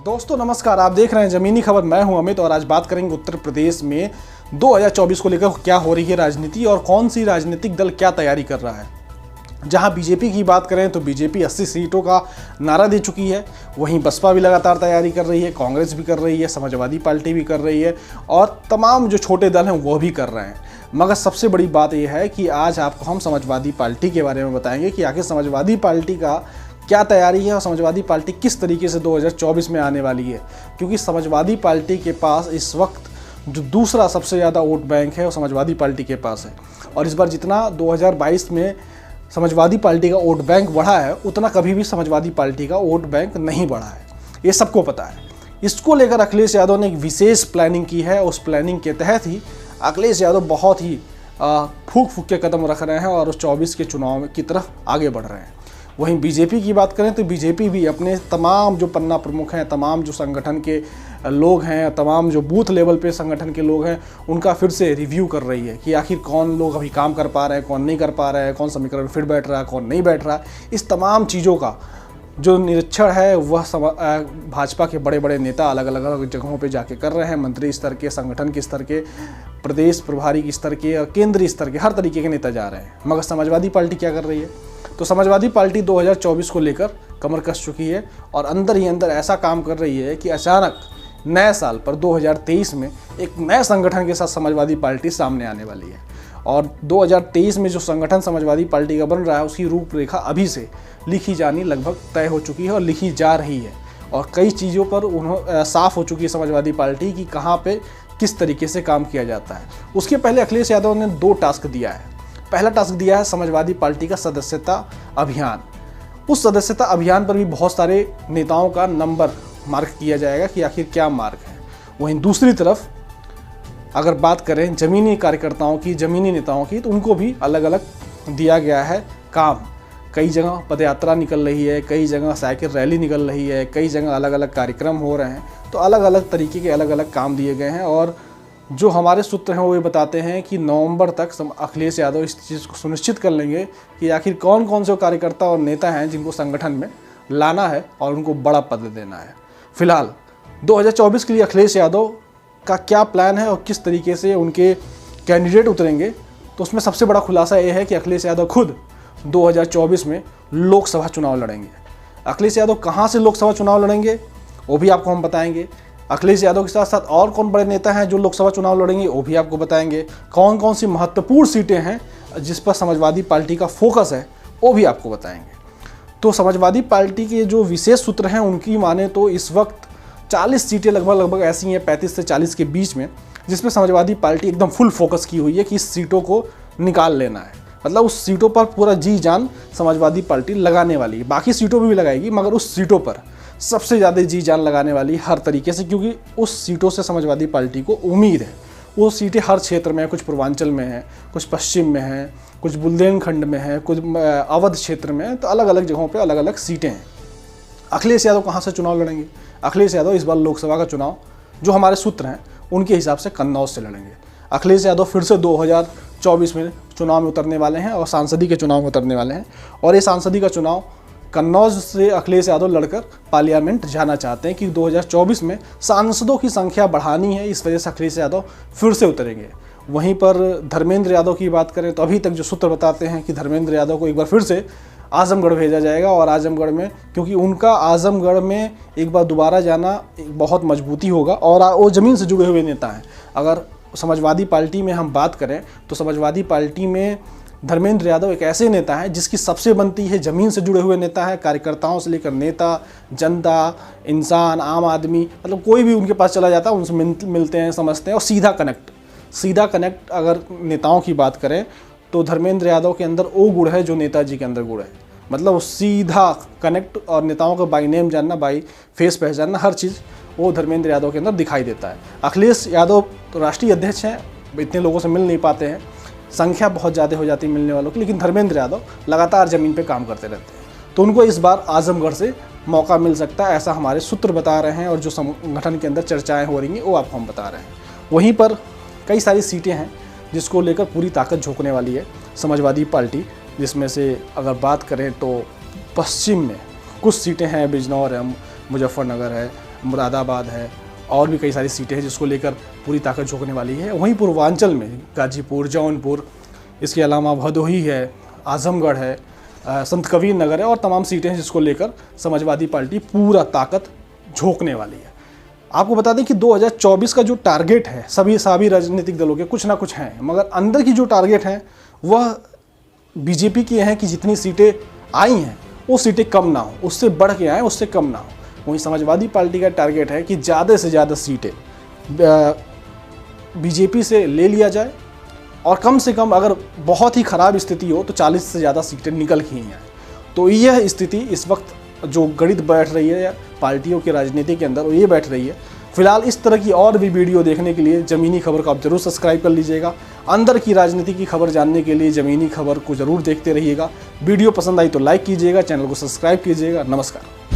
दोस्तों नमस्कार, आप देख रहे हैं जमीनी खबर। मैं हूं अमित और आज बात करेंगे उत्तर प्रदेश में 2024 को लेकर क्या हो रही है राजनीति और कौन सी राजनीतिक दल क्या तैयारी कर रहा है। जहां बीजेपी की बात करें तो बीजेपी 80 सीटों का नारा दे चुकी है, वहीं बसपा भी लगातार तैयारी कर रही है, कांग्रेस भी कर रही है, समाजवादी पार्टी भी कर रही है और तमाम जो छोटे दल हैं वो भी कर रहे हैं। मगर सबसे बड़ी बात यह है कि आज आपको हम समाजवादी पार्टी के बारे में बताएंगे कि आखिर समाजवादी पार्टी का क्या तैयारी है और समाजवादी पार्टी किस तरीके से 2024 में आने वाली है। क्योंकि समाजवादी पार्टी के पास इस वक्त जो दूसरा सबसे ज़्यादा वोट बैंक है वो समाजवादी पार्टी के पास है और इस बार जितना 2022 में समाजवादी पार्टी का वोट बैंक बढ़ा है उतना कभी भी समाजवादी पार्टी का वोट बैंक नहीं बढ़ा है, ये सबको पता है। इसको लेकर अखिलेश यादव ने एक विशेष प्लानिंग की है। उस प्लानिंग के तहत ही अखिलेश यादव बहुत ही फूक फूक के कदम रख रहे हैं और उस 24 के चुनाव की तरफ आगे बढ़ रहे हैं। वहीं बीजेपी की बात करें तो बीजेपी भी अपने तमाम जो पन्ना प्रमुख हैं, तमाम जो संगठन के लोग हैं, तमाम जो बूथ लेवल पे संगठन के लोग हैं, उनका फिर से रिव्यू कर रही है कि आखिर कौन लोग अभी काम कर पा रहे हैं, कौन नहीं कर पा रहे हैं, कौन समीकरण में फिट बैठ रहा है, कौन नहीं बैठ रहा है। इस तमाम चीज़ों का जो निरीक्षण है वह भाजपा के बड़े बड़े नेता अलग अलग जगहों पे जाके कर रहे हैं। मंत्री स्तर के, संगठन के स्तर के, प्रदेश प्रभारी के स्तर के और केंद्रीय स्तर के, हर तरीके के नेता जा रहे हैं। मगर समाजवादी पार्टी क्या कर रही है? तो समाजवादी पार्टी 2024 को लेकर कमर कस चुकी है और अंदर ही अंदर ऐसा काम कर रही है कि अचानक नए साल पर 2023 में एक नए संगठन के साथ समाजवादी पार्टी सामने आने वाली है। और 2023 में जो संगठन समाजवादी पार्टी का बन रहा है उसकी रूपरेखा अभी से लिखी जानी लगभग तय हो चुकी है और लिखी जा रही है और कई चीज़ों पर साफ हो चुकी है समाजवादी पार्टी की कहाँ पे किस तरीके से काम किया जाता है। उसके पहले अखिलेश यादव ने 2 टास्क दिया है। पहला टास्क दिया है समाजवादी पार्टी का सदस्यता अभियान। उस सदस्यता अभियान पर भी बहुत सारे नेताओं का नंबर मार्क किया जाएगा कि आखिर क्या मार्क है। वहीं दूसरी तरफ अगर बात करें ज़मीनी कार्यकर्ताओं की, ज़मीनी नेताओं की, तो उनको भी अलग अलग दिया गया है काम। कई जगह पदयात्रा निकल रही है, कई जगह साइकिल रैली निकल रही है, कई जगह अलग अलग कार्यक्रम हो रहे हैं। तो अलग अलग तरीके के अलग अलग काम दिए गए हैं और जो हमारे सूत्र हैं वो ये बताते हैं कि नवंबर तक अखिलेश यादव इस चीज़ को सुनिश्चित कर लेंगे कि आखिर कौन कौन से कार्यकर्ता और नेता हैं जिनको संगठन में लाना है और उनको बड़ा पद देना है। फिलहाल 2024 के लिए अखिलेश यादव का क्या प्लान है और किस तरीके से उनके कैंडिडेट उतरेंगे, तो उसमें सबसे बड़ा खुलासा ये है कि अखिलेश यादव खुद 2024 में लोकसभा चुनाव लड़ेंगे। अखिलेश यादव कहाँ से लोकसभा चुनाव लड़ेंगे वो भी आपको हम बताएंगे। अखिलेश यादव के साथ साथ और कौन बड़े नेता हैं जो लोकसभा चुनाव लड़ेंगे वो भी आपको बताएंगे। कौन कौन सी महत्वपूर्ण सीटें हैं जिस पर समाजवादी पार्टी का फोकस है वो भी आपको बताएंगे। तो समाजवादी पार्टी के जो विशेष सूत्र हैं उनकी माने तो इस वक्त 40 सीटें लगभग ऐसी हैं, 35 से 40 के बीच में, जिसमें समाजवादी पार्टी एकदम फुल फोकस की हुई है कि इस सीटों को निकाल लेना है। मतलब उस सीटों पर पूरा जी जान समाजवादी पार्टी लगाने वाली है। बाकी सीटों पर भी लगाएगी मगर उस सीटों पर सबसे ज़्यादा जी जान लगाने वाली हर तरीके से, क्योंकि उस सीटों से समाजवादी पार्टी को उम्मीद है। वो सीटें हर क्षेत्र में हैं, कुछ पूर्वांचल में हैं, कुछ पश्चिम में हैं, कुछ बुंदेलखंड में हैं, कुछ अवध क्षेत्र में हैं। तो अलग अलग जगहों पे अलग अलग सीटें हैं। अखिलेश यादव कहाँ से चुनाव लड़ेंगे? अखिलेश यादव इस बार लोकसभा का चुनाव जो हमारे सूत्र हैं उनके हिसाब से कन्नौज से लड़ेंगे। अखिलेश यादव फिर से 2024 में चुनाव में उतरने वाले हैं और सांसदी के चुनाव में उतरने वाले हैं और ये सांसदी का चुनाव कन्नौज से अखिलेश यादव लड़कर पार्लियामेंट जाना चाहते हैं कि 2024 में सांसदों की संख्या बढ़ानी है। इस वजह से अखिलेश यादव फिर से उतरेंगे। वहीं पर धर्मेंद्र यादव की बात करें तो अभी तक जो सूत्र बताते हैं कि धर्मेंद्र यादव को एक बार फिर से आजमगढ़ भेजा जाएगा और आजमगढ़ में, क्योंकि उनका आजमगढ़ में एक बार दोबारा जाना बहुत मजबूती होगा और वो ज़मीन से जुड़े हुए नेता हैं। अगर समाजवादी पार्टी में हम बात करें तो समाजवादी पार्टी में धर्मेंद्र यादव एक ऐसे नेता हैं जिसकी सबसे बनती है ज़मीन से जुड़े हुए नेता है। कार्यकर्ताओं से लेकर नेता, जनता, इंसान, आम आदमी, मतलब कोई भी उनके पास चला जाता है, उनसे मिलते हैं, समझते हैं और सीधा कनेक्ट अगर नेताओं की बात करें तो धर्मेंद्र यादव के अंदर वो गुण है जो नेताजी के अंदर गुण है। मतलब वो सीधा कनेक्ट और नेताओं को बाई नेम जानना, बाई फेस पहचानना, हर चीज़ वो धर्मेंद्र यादव के अंदर दिखाई देता है। अखिलेश यादव तो राष्ट्रीय अध्यक्ष हैं, इतने लोगों से मिल नहीं पाते हैं, संख्या बहुत ज़्यादा हो जाती है मिलने वालों की, लेकिन धर्मेंद्र यादव लगातार ज़मीन पे काम करते रहते हैं। तो उनको इस बार आजमगढ़ से मौका मिल सकता है, ऐसा हमारे सूत्र बता रहे हैं और जो संगठन के अंदर चर्चाएं हो रही हैं वो आपको हम बता रहे हैं। वहीं पर कई सारी सीटें हैं जिसको लेकर पूरी ताकत झोंकने वाली है समाजवादी पार्टी, जिसमें से अगर बात करें तो पश्चिम में कुछ सीटें हैं, बिजनौर है, मुजफ्फरनगर है, मुरादाबाद है, और भी कई सारी सीटें हैं जिसको लेकर पूरी ताकत झोंकने वाली है। वहीं पूर्वांचल में गाजीपुर, जौनपुर, इसके अलावा भदोही है, आजमगढ़ है, संत कबीर नगर है और तमाम सीटें हैं जिसको लेकर समाजवादी पार्टी पूरा ताकत झोंकने वाली है। आपको बता दें कि 2024 का जो टारगेट है सभी राजनीतिक दलों के कुछ ना कुछ हैं, मगर अंदर की जो टारगेट हैं वह बीजेपी की हैं कि जितनी सीटें आई हैं वो सीटें कम ना हो, उससे बढ़ के आएँ, उससे कम ना हो। वहीं समाजवादी पार्टी का टारगेट है कि ज़्यादा से ज़्यादा सीटें बीजेपी से ले लिया जाए और कम से कम अगर बहुत ही ख़राब स्थिति हो तो 40 से ज़्यादा सीटें निकल ही आए। तो यह स्थिति इस वक्त जो गणित बैठ रही है पार्टियों की राजनीति के अंदर, वो ये बैठ रही है। फिलहाल इस तरह की और भी वीडियो देखने के लिए ज़मीनी खबर को आप जरूर सब्सक्राइब कर लीजिएगा। अंदर की राजनीति की खबर जानने के लिए ज़मीनी खबर को ज़रूर देखते रहिएगा। वीडियो पसंद आई तो लाइक कीजिएगा, चैनल को सब्सक्राइब कीजिएगा। नमस्कार।